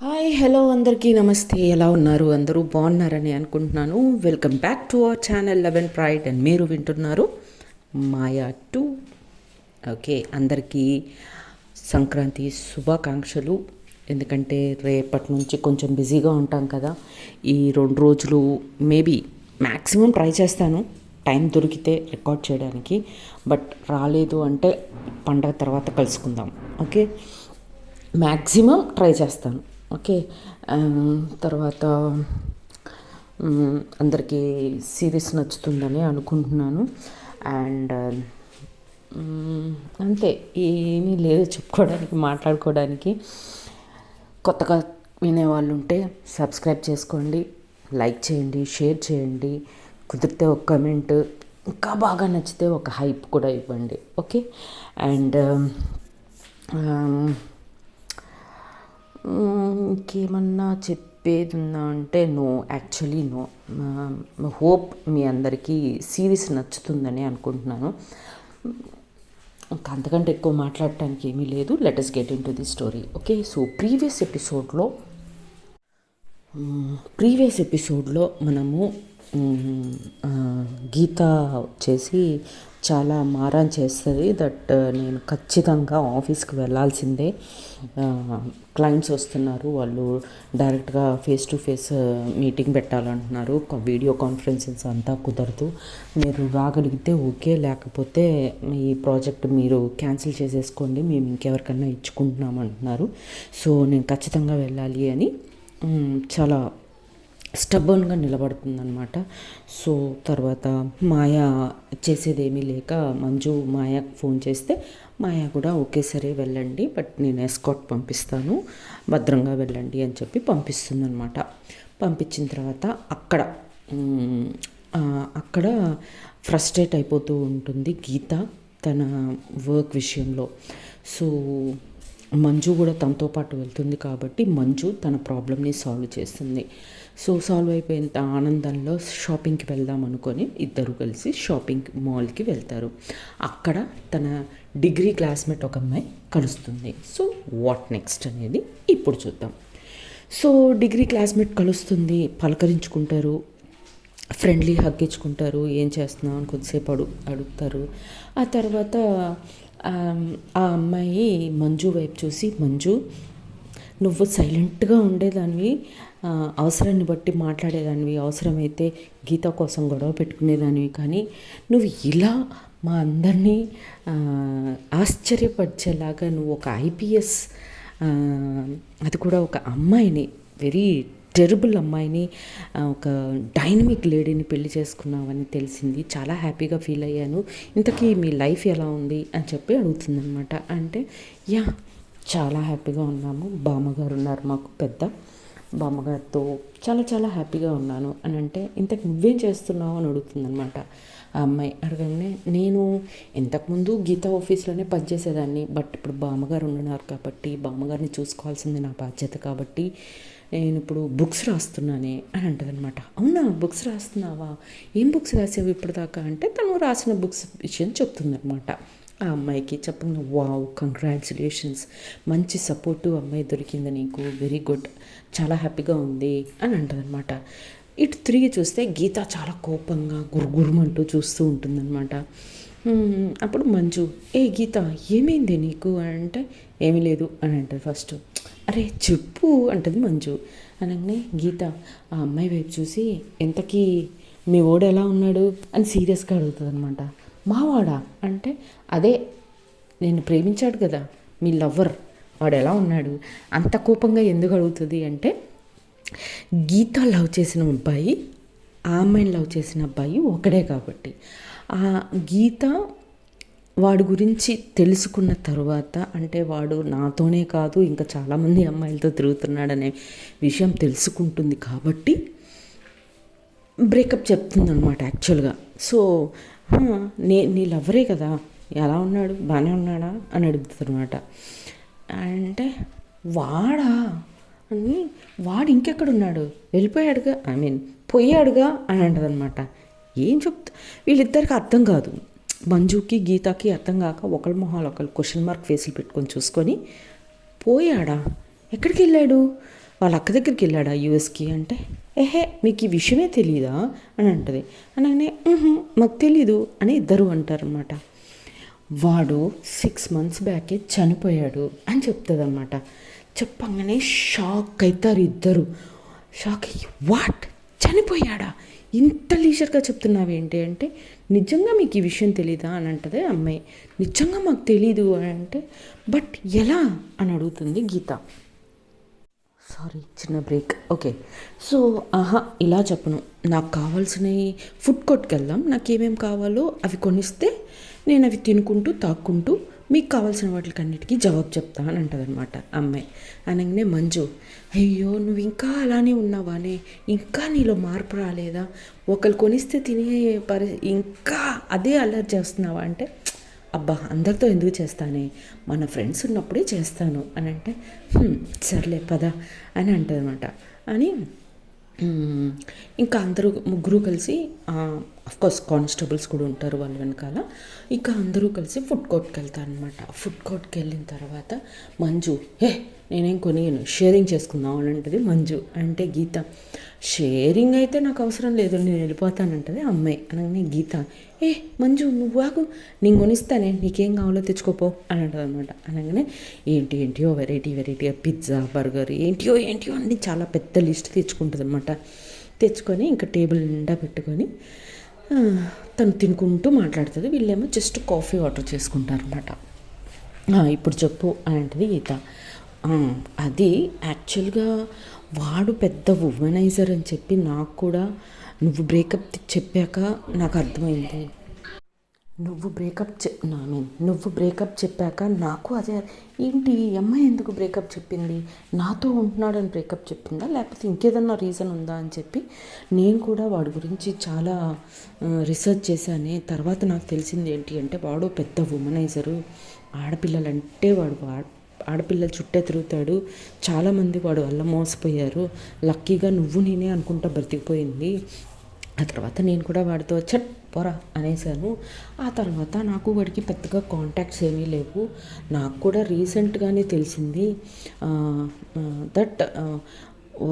Hi hello అందరికీ నమస్తే. ఎలా ఉన్నారు? అందరూ బాగున్నారని అనుకుంటున్నాను. Welcome back to our channel 11 pride and మీరు వింటున్నారు మాయా 2. ఓకే, అందరికీ సంక్రాంతి శుభాకాంక్షలు. ఎందుకంటే రేపటి నుంచి కొంచెం బిజీగా ఉంటాం కదా. ఈ 2 రోజులు మేబీ మ్యాక్సిమం ట్రై చేస్తాను టైం దొరికితే రికార్డ్ చేయడానికి. బట్ రాలేదు అంటే పండగ తర్వాత కలుసుకుందాం. ఓకే, మ్యాక్సిమం ట్రై చేస్తాను. ఓకే, తర్వాత అందరికీ సిరీస్ నచ్చుతుందని అనుకుంటున్నాను. అండ్ అంతే, ఏమీ లేదు చెప్పుకోవడానికి, మాట్లాడుకోవడానికి. కొత్తగా వినేవాళ్ళు ఉంటే సబ్స్క్రైబ్ చేసుకోండి, లైక్ చేయండి, షేర్ చేయండి, కుదిరితే ఒక కమెంట్, ఇంకా బాగా నచ్చితే ఒక హైప్ కూడా ఇవ్వండి. ఓకే, అండ్ ఇంకేమన్నా చెప్పేది ఉందా అంటే యాక్చువల్లీ నో. హోప్ మీ అందరికీ సిరీస్ నచ్చుతుందని అనుకుంటున్నాను. ఇంకా అంతకంటే ఎక్కువ మాట్లాడటానికి ఏమీ లేదు. Let us get in to the story. Okay, so previous ఎపిసోడ్లో మనము గీత వచ్చేసి చాలా మారాన్ చేస్తుంది. దట్ నేను ఖచ్చితంగా ఆఫీస్కి వెళ్ళాల్సిందే, క్లయింట్స్ వస్తున్నారు, వాళ్ళు డైరెక్ట్గా ఫేస్ టు ఫేస్ మీటింగ్ పెట్టాలంటున్నారు, వీడియో కాన్ఫరెన్సెస్ అంతా కుదరదు, మీరు రాగలిగితే ఓకే, లేకపోతే మీ ప్రాజెక్ట్ మీరు క్యాన్సిల్ చేసేసుకోండి, మేము ఇంకెవరికన్నా ఇచ్చుకుంటున్నామంటున్నారు. సో నేను ఖచ్చితంగా వెళ్ళాలి అని చాలా స్టబ్బర్న్గా నిలబడుతుందన్నమాట. సో తర్వాత మాయా చేసేదేమీ లేక మంజు మాయాకు ఫోన్ చేస్తే మాయా కూడా ఓకే సరే వెళ్ళండి, బట్ నేను ఎస్కాట్ పంపిస్తాను, భద్రంగా వెళ్ళండి అని చెప్పి పంపిస్తుందన్నమాట. పంపించిన తర్వాత అక్కడ ఫ్రస్ట్రేట్ అయిపోతూ ఉంటుంది గీత తన వర్క్ విషయంలో. సో మంజు కూడా తనతో పాటు వెళ్తుంది కాబట్టి మంజు తన ప్రాబ్లమ్ని సాల్వ్ చేస్తుంది. సో సాల్వ్ అయిపోయిన ఆనందంలో షాపింగ్కి వెళ్దాం అనుకొని ఇద్దరు కలిసి షాపింగ్ మాల్కి వెళ్తారు. అక్కడ తన డిగ్రీ క్లాస్మేట్ ఒక అమ్మాయి కలుస్తుంది. సో వాట్ నెక్స్ట్ అనేది ఇప్పుడు చూద్దాం. సో డిగ్రీ క్లాస్మేట్ కలుస్తుంది, పలకరించుకుంటారు, ఫ్రెండ్లీ హగ్ ఇచ్చుకుంటారు, ఏం చేస్తున్నావు అని కొద్దిసేపు అడుగుతారు. ఆ తర్వాత ఆ అమ్మాయి మంజు వైపు చూసి, మంజు నువ్వు సైలెంట్గా ఉండేదానివి, అవసరాన్ని బట్టి మాట్లాడేదానివి, అవసరమైతే గీత కోసం గొడవ పెట్టుకునేదానివి, కానీ నువ్వు ఇలా మా అందరినీ ఆశ్చర్యపరిచేలాగా నువ్వు ఒక ఐపీఎస్, అది కూడా ఒక అమ్మాయిని, వెరీ టెరబుల్ అమ్మాయిని, ఒక డైనమిక్ లేడీని పెళ్లి చేసుకున్నావని తెలిసింది, చాలా హ్యాపీగా ఫీల్ అయ్యాను, ఇంతకీ మీ లైఫ్ ఎలా ఉంది అని చెప్పి అడుగుతుందనమాట. అంటే యా చాలా హ్యాపీగా ఉన్నాము, బామ్మగారు ఉన్నారు మాకు, పెద్ద బామ్మగారితో చాలా చాలా హ్యాపీగా ఉన్నాను అని అంటే, ఇంతకు నువ్వేం చేస్తున్నావు అని అడుగుతుందనమాట. ఆ అమ్మాయి అడగగానే, నేను ఇంతకుముందు గీత ఆఫీస్లోనే పనిచేసేదాన్ని, బట్ ఇప్పుడు బామ్మగారు ఉన్నారు కాబట్టి బామ్మగారిని చూసుకోవాల్సింది నా బాధ్యత కాబట్టి నేను ఇప్పుడు బుక్స్ రాస్తున్నానే అని అంటదనమాట. అవునా, బుక్స్ రాస్తున్నావా, ఏం బుక్స్ రాసావు ఇప్పటిదాకా అంటే తను రాసిన బుక్స్ విషయం చెప్తుందనమాట. ఆ అమ్మాయికి చెప్పంగా, వావ్ కంగ్రాచులేషన్స్, మంచి సపోర్టివ్ అమ్మాయి దొరికింది నీకు, వెరీ గుడ్, చాలా హ్యాపీగా ఉంది అని అంటదనమాట. ఇటు తిరిగి చూస్తే గీత చాలా కోపంగా గురుగురుమంటూ చూస్తూ ఉంటుందన్నమాట. అప్పుడు మంజు, ఏ గీత ఏమైంది నీకు అని అంటే, ఏమీ లేదు అని అంటది ఫస్ట్. అరే చెప్పు అంటది మంజు. అనగానే గీత ఆ అమ్మాయి వైపు చూసి, ఎంతకీ మీ ఓడు ఎలా ఉన్నాడు అని సీరియస్గా అడుగుతుంది అనమాట. మావాడా అంటే, అదే నేను ప్రేమించాడు కదా మీ లవ్వర్, వాడు ఎలా ఉన్నాడు, అంత కోపంగా ఎందుకు అడుగుతుంది అంటే, గీత లవ్ చేసిన అబ్బాయి ఆ అమ్మాయిని లవ్ చేసిన అబ్బాయి ఒకడే కాబట్టి, ఆ గీత వాడి గురించి తెలుసుకున్న తర్వాత, అంటే వాడు నాతోనే కాదు ఇంకా చాలామంది అమ్మాయిలతో తిరుగుతున్నాడనే విషయం తెలుసుకుంటుంది కాబట్టి బ్రేకప్ చెప్తుందనమాట యాక్చువల్గా. సో నీ లవ్వరే కదా, ఎలా ఉన్నాడు, బాగానే ఉన్నాడా అని అడుగుతుందన్నమాట. అంటే వాడా అని, వాడు ఇంకెక్కడున్నాడు, వెళ్ళిపోయాడుగా, పోయాడుగా అని అంటదనమాట. ఏం చెప్తా, వీళ్ళిద్దరికి అర్థం కాదు, మంజుకి గీతకి అర్థం కాక ఒకళ్ళ మొహాలు ఒకళ్ళు క్వశ్చన్ మార్క్ ఫేసులు పెట్టుకొని చూసుకొని, పోయాడా, ఎక్కడికి వెళ్ళాడు, వాళ్ళ అక్క దగ్గరికి వెళ్ళాడా యూఎస్కి అంటే, ఏహే మీకు ఈ విషయమే తెలీదా అని అంటది. అనగానే మాకు తెలీదు అని ఇద్దరు అంటారనమాట. వాడు 6 months బ్యాకే చనిపోయాడు అని చెప్తుందన్నమాట. చెప్పంగానే షాక్ అవుతారు ఇద్దరు. షాక్ అయ్యి, వాట్, చనిపోయాడా, ఇంత లీజర్గా చెప్తున్నావు ఏంటి అంటే, నిజంగా మీకు ఈ విషయం తెలీదా అని అంటది అమ్మాయి. నిజంగా మాకు తెలీదు అని అంటే, బట్ ఎలా అని అడుగుతుంది గీత. సారీ, చిన్న బ్రేక్. ఓకే, సో ఇలా చెప్పను, నాకు కావాల్సినవి ఫుడ్ కోర్ట్కి వెళ్దాం, నాకు ఏమేమి కావాలో అవి కొనిస్తే నేను అవి తినుకుంటూ తాక్కుంటూ మీకు కావాల్సిన వాటికన్నిటికీ జవాబు చెప్తా అని అంటదనమాట అమ్మాయి. అనగానే మంజు, అయ్యో నువ్వు ఇంకా అలానే ఉన్నావానే, ఇంకా నీలో మార్పు రాలేదా, ఒకరు కొనిస్తే తినే ఇంకా అదే అలర్ట్ చేస్తున్నావా అంటే, అబ్బా అందరితో ఎందుకు చేస్తానే, మన ఫ్రెండ్స్ ఉన్నప్పుడే చేస్తాను అని అంటే, సర్లే పద అని అంటదనమాట. అని ఇంకా అందరూ ముగ్గురు కలిసి, అఫ్కోర్స్ కానిస్టేబుల్స్ కూడా ఉంటారు వాళ్ళ వెనకాల, ఇంకా అందరూ కలిసి ఫుడ్ కోర్ట్కి వెళ్తారనమాట. ఫుడ్ కోర్ట్కి వెళ్ళిన తర్వాత మంజు, నేనేం కొనియను, షేరింగ్ చేసుకుందాం అని అంటది మంజు. అంటే గీత, షేరింగ్ అయితే నాకు అవసరం లేదు, నేను వెళ్ళిపోతానంటది అమ్మాయి. అనగానే గీత, మంజు నువ్వు ఆగు, నేను కొనిస్తానే, నీకేం కావాలో తెచ్చుకోపో అని అంటది అనమాట. అనగానే ఏంటియో వెరైటీగా పిజ్జా, బర్గర్, ఏంటియో అన్నీ చాలా పెద్ద లిస్ట్ తెచ్చుకుంటుంది అనమాట. తెచ్చుకొని ఇంకా టేబుల్ నిండా పెట్టుకొని తను తినుకుంటూ మాట్లాడుతుంది. వీళ్ళేమో జస్ట్ కాఫీ ఆర్డర్ చేసుకుంటారనమాట. ఇప్పుడు చెప్పు అని అంటది గీత. అది యాక్చువల్గా వాడు పెద్ద ఉమెనైజర్ అని చెప్పి నాకు కూడా నువ్వు బ్రేకప్ చెప్పాక నాకు అర్థమైంది. నువ్వు బ్రేకప్ చెప్పాక నాకు అదే, ఏంటి ఈ అమ్మాయి ఎందుకు బ్రేకప్ చెప్పింది, నాతో ఉంటున్నాడని బ్రేకప్ చెప్పిందా, లేకపోతే ఇంకేదన్నా రీజన్ ఉందా అని చెప్పి నేను కూడా వాడి గురించి చాలా రీసెర్చ్ చేశాను. తర్వాత నాకు తెలిసింది ఏంటి అంటే, వాడు పెద్ద ఉమెనైజరు, ఆడపిల్లలంటే ఆడపిల్లల చుట్టే తిరుగుతాడు, చాలామంది వాడు వల్ల మోసపోయారు, లక్కీగా నువ్వు నేనే అనుకుంటా బ్రతికిపోయింది. ఆ తర్వాత నేను కూడా వాడితో చట్ పోరా అనేసాను. ఆ తర్వాత నాకు వాడికి పెద్దగా కాంటాక్ట్స్ ఏమీ లేవు. నాకు కూడా రీసెంట్గానే తెలిసింది దట్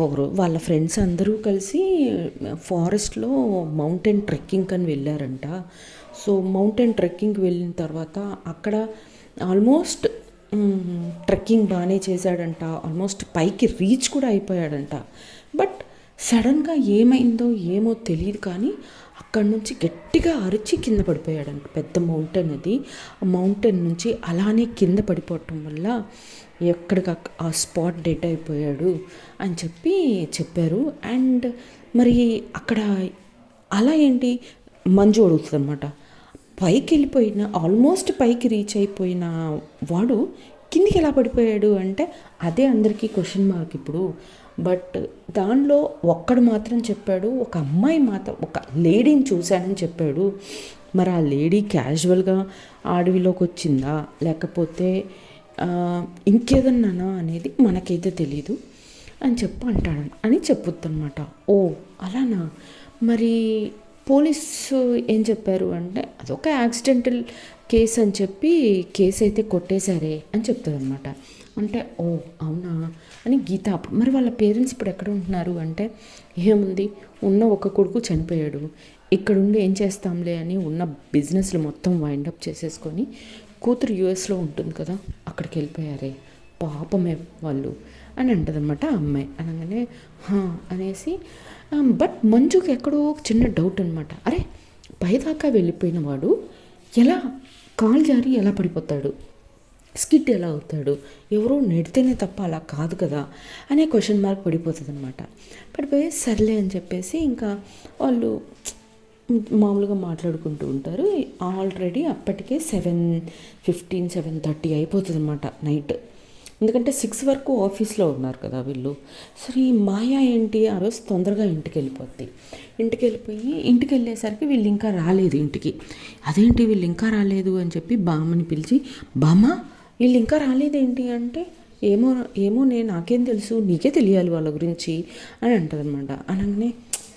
ఒకరు వాళ్ళ ఫ్రెండ్స్ అందరూ కలిసి ఫారెస్ట్లో మౌంటైన్ ట్రెక్కింగ్ అని వెళ్ళారంట. సో మౌంటైన్ ట్రెక్కింగ్కి వెళ్ళిన తర్వాత అక్కడ ఆల్మోస్ట్ ట్రెక్కింగ్ బాగానే చేశాడంట, ఆల్మోస్ట్ పైకి రీచ్ కూడా అయిపోయాడంట. బట్ సడన్గా ఏమైందో ఏమో తెలియదు కానీ అక్కడి నుంచి గట్టిగా అరిచి కింద పడిపోయాడంట. పెద్ద మౌంటైన్ అది, ఆ మౌంటైన్ నుంచి అలానే కింద పడిపోవటం వల్ల ఎక్కడికి ఆ స్పాట్ డెడ్ అయిపోయాడు అని చెప్పారు. అండ్ మరి అక్కడ అలా ఏంటి మంజు అడుగుతుంది అనమాట, పైకి వెళ్ళిపోయిన ఆల్మోస్ట్ పైకి రీచ్ అయిపోయిన వాడు కిందికి ఎలా పడిపోయాడు అంటే, అదే అందరికీ క్వశ్చన్ మార్క్ ఇప్పుడు. బట్ దానిలో ఒక్కడు మాత్రం చెప్పాడు, ఒక అమ్మాయి మాత్రం ఒక లేడీని చూశానని చెప్పాడు. మరి ఆ లేడీ క్యాజువల్గా అడవిలోకి వచ్చిందా లేకపోతే ఇంకేదన్నానా అనేది మనకైతే తెలీదు అని చెప్పుద్దనమాట. ఓ అలానా, మరి పోలీసు ఏం చెప్పారు అంటే, అదొక యాక్సిడెంటల్ కేసు అని చెప్పి కేసు అయితే కొట్టేశారే అని చెప్తుంది అనమాట. అంటే ఓ అవునా అని గీత. మరి వాళ్ళ పేరెంట్స్ ఇప్పుడు ఎక్కడ ఉంటున్నారు అంటే, ఏముంది, ఉన్న ఒక కొడుకు చనిపోయాడు, ఇక్కడుండి ఏం చేస్తాంలే అని ఉన్న బిజినెస్లు మొత్తం వైండప్ చేసేసుకొని కూతురు యూఎస్లో ఉంటుంది కదా, అక్కడికి వెళ్ళిపోయారే పాపమే వాళ్ళు అని అంటదనమాట ఆ అమ్మాయి. అనగానే అనేసి, బట్ మంజుకి ఎక్కడో చిన్న డౌట్ అనమాట. అరే పైదాకా వెళ్ళిపోయిన వాడు ఎలా కాలు జారి ఎలా పడిపోతాడు, స్కిడ్ ఎలా అవుతాడు, ఎవరో నెడితేనే తప్ప అలా కాదు కదా అనే క్వశ్చన్ మార్క్ పడిపోతుంది అనమాట. పడిపోయి సర్లే అని చెప్పేసి ఇంకా వాళ్ళు మామూలుగా మాట్లాడుకుంటూ ఉంటారు. ఆల్రెడీ అప్పటికే 7:15, 7:30 అయిపోతుంది అనమాట నైట్. ఎందుకంటే 6 వరకు ఆఫీస్లో ఉన్నారు కదా వీళ్ళు. సరే మాయా ఏంటి ఆ రోజు తొందరగా ఇంటికి వెళ్ళేసరికి వీళ్ళు ఇంకా రాలేదు ఇంటికి. అదేంటి వీళ్ళు ఇంకా రాలేదు అని చెప్పి బామ్మని పిలిచి, బామ్మ వీళ్ళు ఇంకా రాలేదేంటి అంటే, ఏమో నాకేం తెలుసు, నీకే తెలియాలి వాళ్ళ గురించి అని అంటదనమాట. అనగానే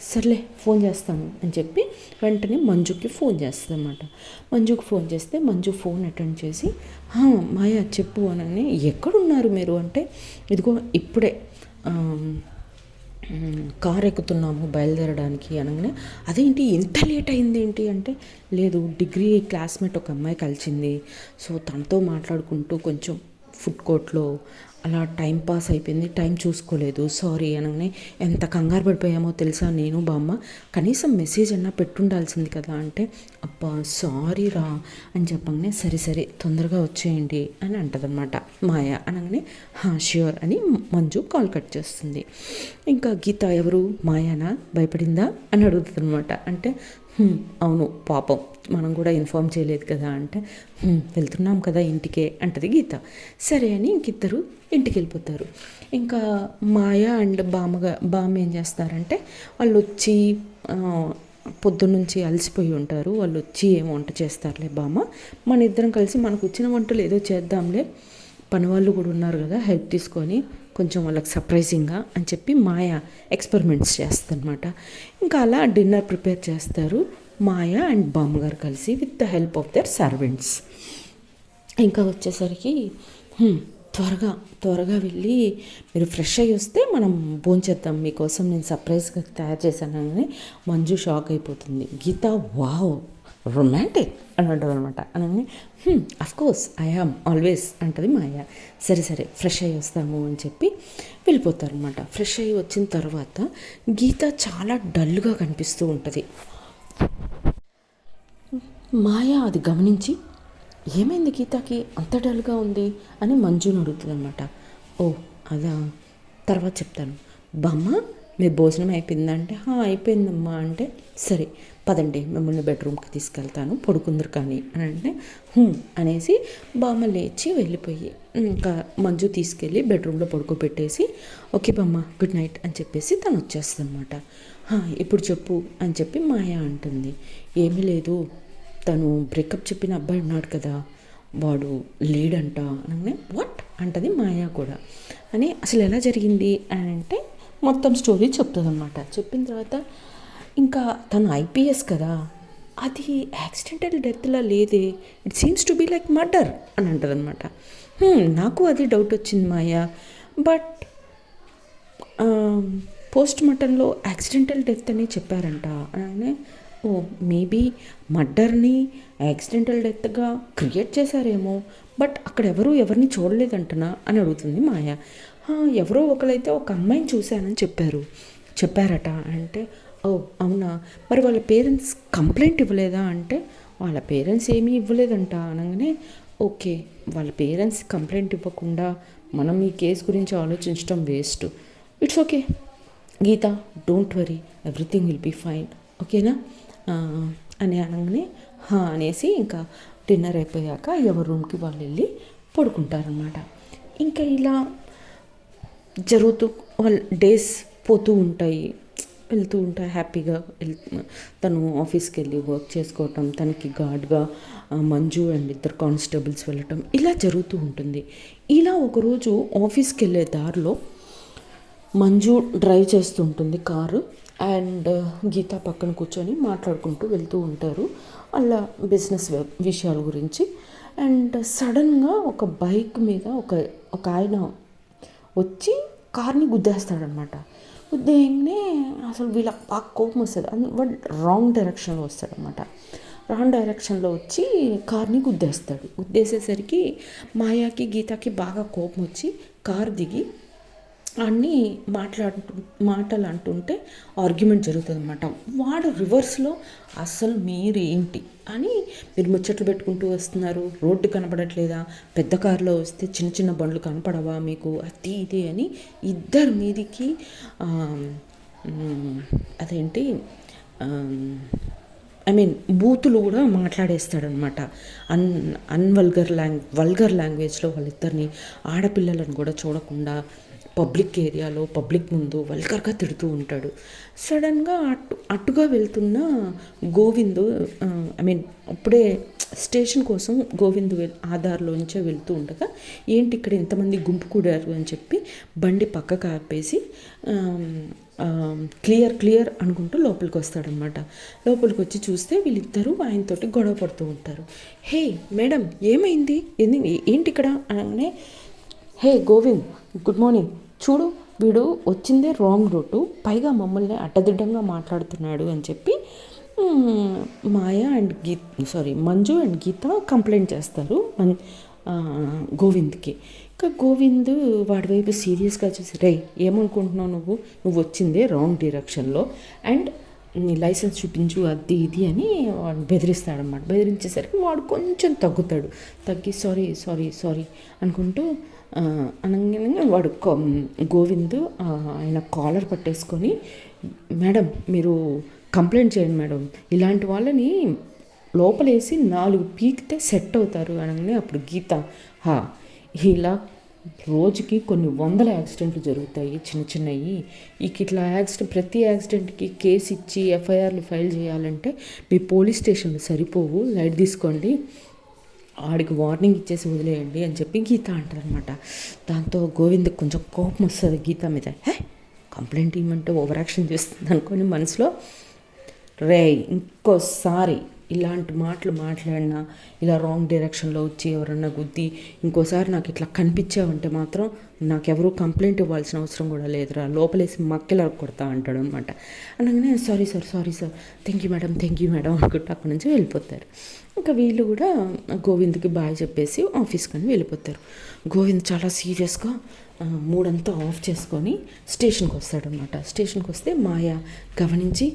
సర్లే ఫోన్ చేస్తాను అని చెప్పి వెంటనే మంజుకి ఫోన్ చేస్తుంది అనమాట. మంజుకి ఫోన్ చేస్తే మంజు ఫోన్ అటెండ్ చేసి, మాయా చెప్పు అనని, ఎక్కడున్నారు మీరు అంటే, ఇదిగో ఇప్పుడే కార్ ఎక్కుతున్నాము బయలుదేరడానికి అనగానే, అదేంటి ఇంత లేట్ అయింది ఏంటి అంటే, లేదు డిగ్రీ క్లాస్మేట్ ఒక అమ్మాయి కలిసింది, సో తనతో మాట్లాడుకుంటూ కొంచెం ఫుడ్ కోర్ట్లో అలా టైం పాస్ అయిపోయింది, టైం చూసుకోలేదు, సారీ అనగానే, ఎంత కంగారు పడిపోయామో తెలుసా నేను బామ్మ, కనీసం మెసేజ్ అన్నా పెట్టుండాల్సింది కదా అంటే, అబ్బా సారీ రా అని చెప్పగానే, సరే సరే తొందరగా వచ్చేయండి అని అంటదనమాట మాయ. అనగానే ష్యూర్ అని మంజు కాల్ కట్ చేస్తుంది. ఇంకా గీత ఎవరు మాయానా, భయపడిందా అని అడుగుతుంది అనమాట. అంటే అవును పాపం మనం కూడా ఇన్ఫామ్ చేయలేదు కదా అంటే, వెళ్తున్నాం కదా ఇంటికే అంటది గీత. సరే అని ఇంకిద్దరు ఇంటికి వెళ్ళిపోతారు. ఇంకా మాయ అండ్ బామ్మ ఏం చేస్తారంటే, వాళ్ళు వచ్చి పొద్దున్నుంచి అలసిపోయి ఉంటారు, వాళ్ళు వచ్చి ఏం వంట చేస్తారులే బామ్మ, మన ఇద్దరం కలిసి మనకు వచ్చిన వంటలు ఏదో చేద్దాంలే, పని వాళ్ళు కూడా ఉన్నారు కదా హెల్ప్ తీసుకొని కొంచెం వాళ్ళకి సర్ప్రైజింగ్గా అని చెప్పి మాయ ఎక్స్పెరిమెంట్స్ చేస్తుందన్నమాట. ఇంకా అలా డిన్నర్ ప్రిపేర్ చేస్తారు మాయ అండ్ బామ్మగారు కలిసి with the help of their servants. ఇంకా వచ్చేసరికి త్వరగా వెళ్ళి మీరు ఫ్రెష్ అయ్యి వస్తే మనం భోంచేద్దాం, మీకోసం నేను సర్ప్రైజ్గా తయారు చేశానని మంజు షాక్ అయిపోతుంది. గీత వావ్ రొమాంటిక్ అని అంటుంది అనమాట. అనగానే అఫ్కోర్స్ ఐ యామ్ ఆల్వేస్ అంటది మాయ. సరే సరే ఫ్రెష్ అయ్యి వస్తాము అని చెప్పి వెళ్ళిపోతారనమాట. ఫ్రెష్ అయ్యి వచ్చిన తర్వాత గీత చాలా డల్గా కనిపిస్తూ ఉంటుంది. మాయ అది గమనించి, ఏమైంది గీతకి అంత డల్గా ఉంది అని మంజుని అడుగుతుంది అనమాట. ఓ అదా, తర్వాత చెప్తాను. బామ్మ మీ భోజనం అయిపోయిందంటే అయిపోయిందమ్మా అంటే, సరే పదండి మిమ్మల్ని బెడ్రూమ్కి తీసుకెళ్తాను పడుకుందరు కానీ అని అంటే, అనేసి బామ్మ లేచి వెళ్ళిపోయి ఇంకా మంజు తీసుకెళ్ళి బెడ్రూమ్లో పడుకోబెట్టేసి, ఓకే బామ్మ గుడ్ నైట్ అని చెప్పేసి తను వచ్చేస్తుంది అనమాట. ఇప్పుడు చెప్పు అని చెప్పి మాయ అంటుంది. ఏమీ లేదు, తను బ్రేకప్ చెప్పిన అబ్బాయి ఉన్నాడు కదా, వాడు లేడంట అనగానే, వాట్ అంటది మాయ కూడా. అని అసలు ఎలా జరిగింది అని అంటే మొత్తం స్టోరీ చెప్తుంది అనమాట. చెప్పిన తర్వాత ఇంకా తను ఐపీఎస్ కదా, అది యాక్సిడెంటల్ డెత్లా లేదే, it seems to be like murder అని అంటది అనమాట. నాకు అది డౌట్ వచ్చింది మాయ, బట్ పోస్ట్ మార్టంలో యాక్సిడెంటల్ డెత్ అని చెప్పారంట అనగానే, ఓ మేబీ మర్డర్ని యాక్సిడెంటల్ డెత్గా క్రియేట్ చేశారేమో, బట్ అక్కడ ఎవరిని చూడలేదంటనా అని అడుగుతుంది మాయ. ఎవరో ఒకరైతే ఒక అమ్మాయిని చూశానని చెప్పారట అంటే, ఓ అవునా, మరి వాళ్ళ పేరెంట్స్ కంప్లైంట్ ఇవ్వలేదా అంటే, వాళ్ళ పేరెంట్స్ ఏమీ ఇవ్వలేదంట అనగానే, ఓకే వాళ్ళ పేరెంట్స్ కంప్లైంట్ ఇవ్వకుండా మనం ఈ కేసు గురించి ఆలోచించడం waste, it's okay Geetha don't worry everything will be fine ఓకేనా అని అనగానే అనేసి ఇంకా డిన్నర్ అయిపోయాక ఎవరి రూమ్కి వాళ్ళు వెళ్ళి పడుకుంటారనమాట. ఇంకా ఇలా జరుగుతూ వాళ్ళ డేస్ పోతూ ఉంటాయి, వెళ్తూ ఉంటాయి హ్యాపీగా. తను ఆఫీస్కి వెళ్ళి వర్క్ చేసుకోవటం, తనకి గార్డ్గా మంజు అండ్ ఇద్దరు కానిస్టేబుల్స్ వెళ్ళటం ఇలా జరుగుతూ ఉంటుంది. ఇలా ఒకరోజు ఆఫీస్కి వెళ్ళే దారిలో మంజు డ్రైవ్ చేస్తుంటుంది కారు, అండ్ గీత పక్కన కూర్చొని మాట్లాడుకుంటూ వెళ్తూ ఉంటారు అలా బిజినెస్ విషయాల గురించి. అండ్ సడన్గా ఒక బైక్ మీద ఒక ఆయన వచ్చి కార్ని గుద్దేస్తాడనమాట. గుద్దేయగానే అసలు వీళ్ళకి బాగా కోపం వస్తుంది. వాడు రాంగ్ డైరెక్షన్లో వస్తాడనమాట. రాంగ్ డైరెక్షన్లో వచ్చి కార్ని గుద్దేసేసరికి మాయాకి గీతకి బాగా కోపం వచ్చి కారు దిగి అన్నీ మాటలు అంటుంటే ఆర్గ్యుమెంట్ జరుగుతుంది అనమాట. వాడు రివర్స్లో అసలు మీరు ఏంటి అని మీరు ముచ్చట్లు పెట్టుకుంటూ వస్తున్నారు, రోడ్డు కనపడట్లేదా, పెద్ద కారులో వస్తే చిన్న చిన్న బండ్లు కనపడవా మీకు, అది ఇది అని ఇద్దరి మీదికి అదేంటి బూతులు కూడా మాట్లాడేస్తాడనమాట. వల్గర్ లాంగ్వేజ్లో వాళ్ళిద్దరిని, ఆడపిల్లలను కూడా చూడకుండా పబ్లిక్ ఏరియాలో పబ్లిక్ ముందు వల్గర్గా తిడుతూ ఉంటాడు. సడన్గా అటుగా వెళ్తున్న గోవిందు అప్పుడే స్టేషన్ కోసం గోవిందు ఆధార్లోంచే వెళ్తూ ఉండగా, ఏంటి ఇక్కడ ఇంతమంది గుంపు కూడారు అని చెప్పి బండి పక్కకు ఆపేసి క్లియర్ అనుకుంటూ లోపలికి వస్తాడనమాట. లోపలికి వచ్చి చూస్తే వీళ్ళిద్దరూ ఆయనతోటి గొడవ పడుతూ ఉంటారు. హే మేడం ఏమైంది, ఏంటి ఇక్కడ అనగానే, హే గోవింద్ గుడ్ మార్నింగ్, చూడు వీడు వచ్చిందే రాంగ్ రూటు, పైగా మమ్మల్ని అడ్డదిడ్డంగా మాట్లాడుతున్నాడు అని చెప్పి Maya and Manju and Geetha complaint చేస్తారు గోవింద్కి. ఇంకా గోవింద్ వాడి వైపు సీరియస్గా చూసి, రే ఏమనుకుంటున్నావు నువ్వు వచ్చిందే రాంగ్ డైరెక్షన్లో, అండ్ నీ లైసెన్స్ చూపించు అది ఇది అని వాడు బెదిరిస్తాడనమాట. బెదిరించేసరికి వాడు కొంచెం తగ్గి సారీ అనుకుంటూ అనగానే వాడు గోవింద్ ఆయన కాలర్ పట్టేసుకొని, మేడం మీరు కంప్లైంట్ చేయండి మేడం, ఇలాంటి వాళ్ళని లోపలేసి 4 పీకితే సెట్ అవుతారు అనగానే అప్పుడు గీత, ఇలా రోజుకి కొన్ని 100 యాక్సిడెంట్లు జరుగుతాయి చిన్నవి, ఇట్లా ప్రతి యాక్సిడెంట్కి కేసు ఇచ్చి ఎఫ్ఐఆర్లు ఫైల్ చేయాలంటే మీ పోలీస్ స్టేషన్లు సరిపోవు, లైట్ తీసుకోండి, ఆడికి వార్నింగ్ ఇచ్చేసి వదిలేయండి అని చెప్పి గీత అంటారనమాట. దాంతో గోవింద్కి కొంచెం కోపం వస్తుంది గీత మీద. కంప్లైంట్ ఇవ్వమంటే ఓవర్ యాక్షన్ చేస్తుంది అనుకొని మనసులో, రే ఇంకోసారి ఇలాంటి మాటలు మాట్లాడినా, ఇలా రాంగ్ డైరెక్షన్లో వచ్చి ఎవరన్నా గుద్ది ఇంకోసారి నాకు ఇట్లా కనిపించావంటే మాత్రం నాకెవరూ కంప్లైంట్ ఇవ్వాల్సిన అవసరం కూడా లేదురా, లోపలేసి మక్కెలా కొడతా అంటాడు అనమాట. అనగానే sorry sir thank you madam అనుకుంటూ అక్కడి నుంచి వెళ్ళిపోతారు. ఇంకా వీళ్ళు కూడా గోవింద్కి బాయ్ చెప్పేసి ఆఫీస్కి అని వెళ్ళిపోతారు. గోవింద్ చాలా సీరియస్గా మూడంతా ఆఫ్ చేసుకొని స్టేషన్కి వస్తాడనమాట. స్టేషన్కి వస్తే మాయ గమనించి,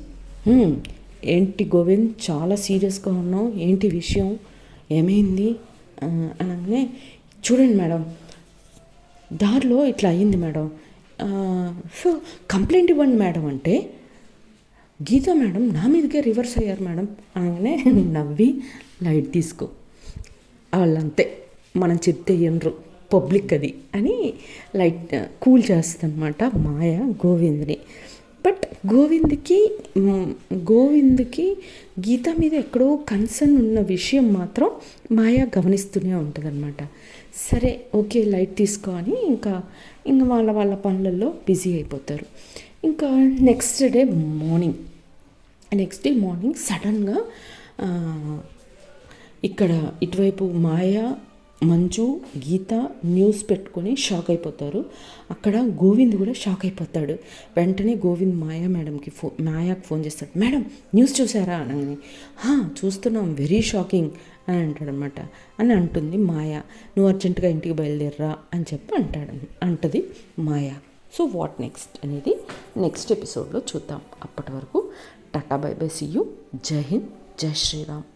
ఏంటి గోవింద్ చాలా సీరియస్గా ఉన్నావు, ఏంటి విషయం, ఏమైంది అనగానే, చూడండి మేడం దారిలో ఇట్లా అయ్యింది మేడం, సో కంప్లైంట్ ఇవ్వండి మేడం అంటే గీత మేడం నా మీదకే రివర్స్ అయ్యారు మేడం అనగానే నవ్వి, లైట్ తీసుకో, వాళ్ళంతే మనం చెప్తే ఎనరు, పబ్లిక్ అది అని లైట్ కూల్ చేస్తుంది అనమాట మాయ గోవింద్ని. బట్ గోవింద్కి గీత మీద ఎక్కడో కన్సర్న్ ఉన్న విషయం మాత్రం మాయా గమనిస్తూనే ఉంటుంది అనమాట. సరే ఓకే లైట్ తీసుకో అని ఇంకా వాళ్ళ పనులలో బిజీ అయిపోతారు. ఇంకా నెక్స్ట్ డే మార్నింగ్ సడన్గా ఇక్కడ ఇటువైపు మాయా, మంజు, గీత న్యూస్ పెట్టుకొని షాక్ అయిపోతారు. అక్కడ గోవింద్ కూడా షాక్ అయిపోతాడు. వెంటనే గోవింద్ మాయాకి ఫోన్ చేస్తాడు. మేడం న్యూస్ చూసారా అనగానే, చూస్తున్నాం, వెరీ షాకింగ్ అని అంటాడనమాట. అని అంటుంది మాయ, నువ్వు అర్జెంటుగా ఇంటికి బయలుదేరరా అని చెప్పి అంటది మాయ. సో వాట్ నెక్స్ట్ అనేది నెక్స్ట్ ఎపిసోడ్లో చూద్దాం. అప్పటి వరకు tata bye bye, see you, Jai Hind, జై శ్రీరామ్.